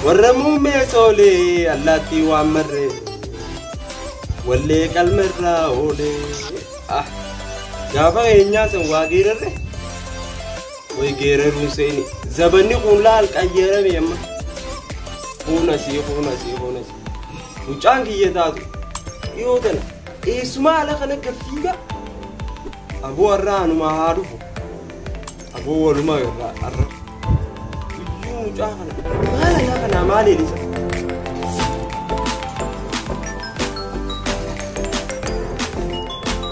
ورمو ميسولي اللاتي وامر واللي كالمرة أولي جافا إنياس واجير ره ويجير روسيني زبني قولا الكايرة بيما خونسي وجانك يدادو يودنا اسمع لك أنا كفيكا أبو الران ما عارفه أبو ولما يرى الرب يوم جاهنا ما أنا مالي لسه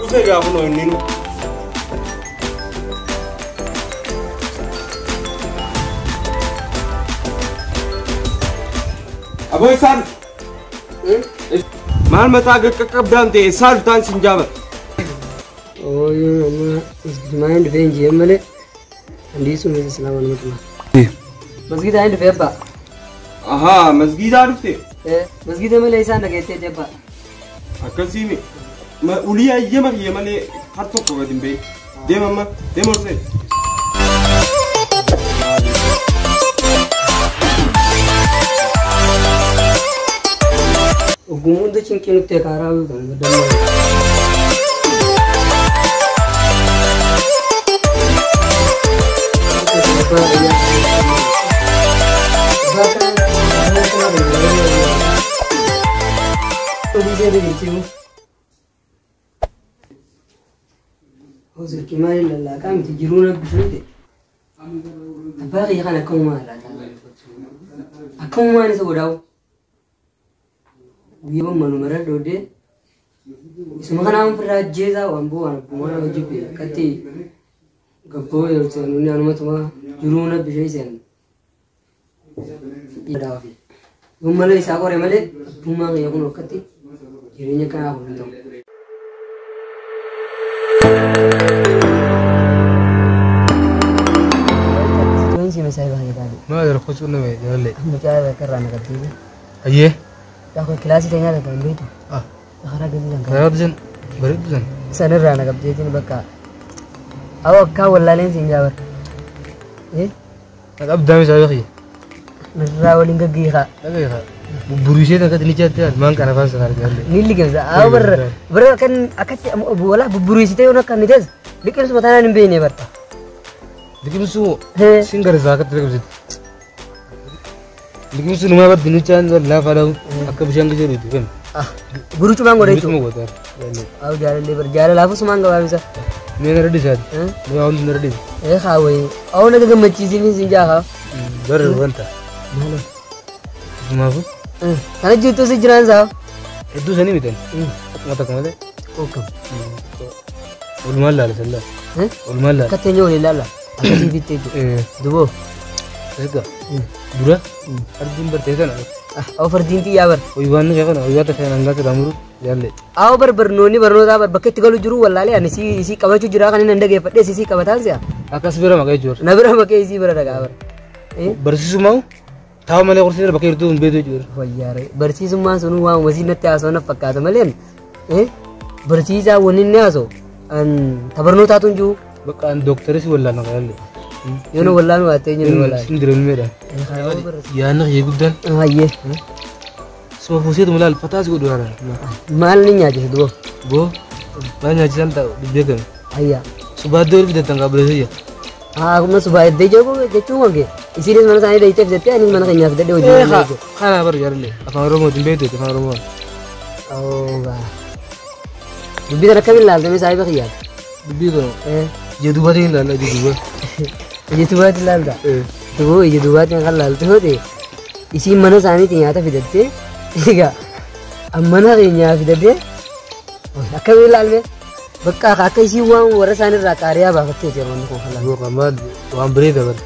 وفي قابلوا إنه أبو إسان مال متاعك كبدان تي إسان تان سنجابة Oh iya, mama main di venji ya male. Andi sudah selama lama tuh. Masjid ada di apa? Aha, masjid ada tu. Masjid male isan ada kete apa? Akasi ni, ma uliya iya male hato kau kadin be. Dem mama, dem orse. Gumun tu cingkir tu karau kan, betul. Hozir kimai lalla kam tijiruna bishute bagi kana kuma la akuma ni sodaw wiba manumara dode ismagana amfra jeza wambo anbumana wajibi kati gabbo yortanu ni anumatuma jiruna bishaysen idafi umale isagore male buma yakun kati jirinya kana hunto ما أدري خش ولا ما يدري مجال كرانا كتير أيه تاخذ كلاسي تاني هذا كان بيته خرج جدا خراب زين بريد زين سنة رانا كبجيتين بكا أو كا ولا لين سنجابر إيه أبدا مش عارف نرى ولين كجيها بروسية ده كده نيجي تيار ما كان فاز خارج هلا نيلي كذا أو بر كان أكتر ولا بروسية ده ولا كان نتاز لكن بس مثلا نبيني برتا لكن مسو سينجر زاكت ترى بزيد لكن مسو نما بعد دنيا كان لا فلو أكبر شيء كذا بيجي فين guru cuma ngore itu cuma gotar au jalan lebar jalan lafu semang gak bisa मैं रेडी साथ मैं out ready खावे au ना तो मच्छी सी sinja ha बर बनता mana माफू karena jutu si jalan sa itu sini betul mata kemana kokam ulmal lah sella ulmal lah katanya oleh lala ada di itu duo Ega, dura, arjun bertesan. au fardinti ya bar Iwan ni siapa na? Iwan tu saya nanggat ramuru, jalan. au bernoni da bar baket tigalu juru wallahi ani si kawacu jura kan nanda ge pade si kawatan sia Akas bera makai jur. na bera makai si bera daga bar Bersisu mau? Tahu malah kursi dia pakai itu bedo jur. wayare barsi summa sunu wa wazina ta sona pakata malen barsi za wonin ne aso an tabarno ta tunju Bakan dokter sih wallah nak jalan. yono wallahi wate nyono wallahi Sindirian merah. Ya anak ya gudan. aye Semua fungsi tu malah patah sih dua orang. mal ni nyaji duo Bo, banyak jalan tahu di belakang. ayya Subador kita tangkap bersih ya. aku mah subah de jago ke cuma ke isini mana sana de itef zete ani mana kanya de ojo Kana baru jalan le. Apa orang mau timbe itu? Apa orang mau? oh ba dubi da kabil lal de sai ba khiya Lebih tu. Jadi dua tinggal lah jadi dua. ये तो बात लाल था तो वो ये दो बात निकाल लाल तो होते इसी मना सानी थी यहाँ तक फिर देते ठीक है अब मना कहीं यहाँ फिर देते अकेले लाल में बक्का काके इसी हुआ वो रसायन राकारिया बागते थे मन को खला Dua kamar, dua beri dah ber.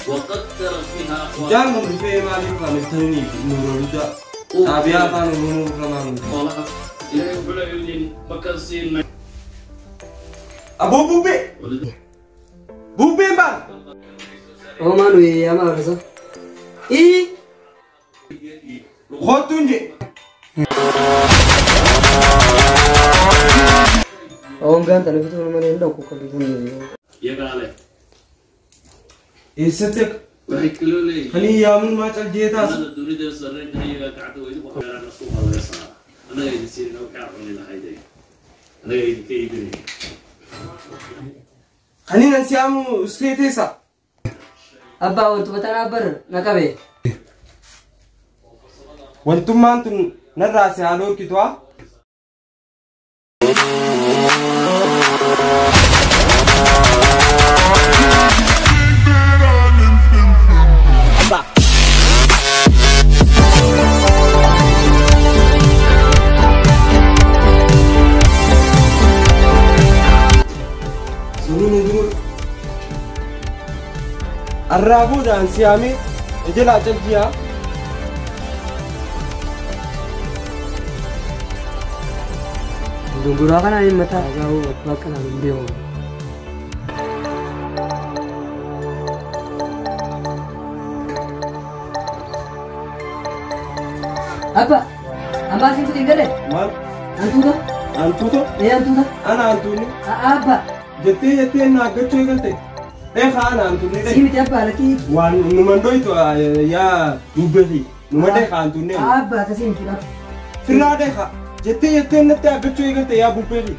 وقدر فيها جانهم في مالي فمستني نور الهدى تابعا نور كمان والله إلى بلا يدين مكسين Abo bube. Bube bang. Oh manu ya ama rasa. Khotunje. Oh enggak, tapi itu nama dia ndak kok gitu. Ya kale. Isatek. Baiklah. Hani yamun macal jeta. Ana duri de sarre kaya kacto itu kok ana nasu ala sa. Ana ini sih no ka oni la haide. Ana ini ke ibni. Hani nasiamu stetesa. Abba untuk batana bar nakabe. Wantumman tun narrasi halor kitwa. Arrabu dan siami ejela jaljiya Dungura kan ani mata jauh bakal ambil. Apa? Apa sih itu tinggal deh? mal Antu antuto dah? ana antuni Apa? jette na gacho galte khana antuni Sini tiap lagi. wan numando itu ya dubeli numade kha antuni Apa? Sini kita. firade kha jette na ta gacho galte ya bubeli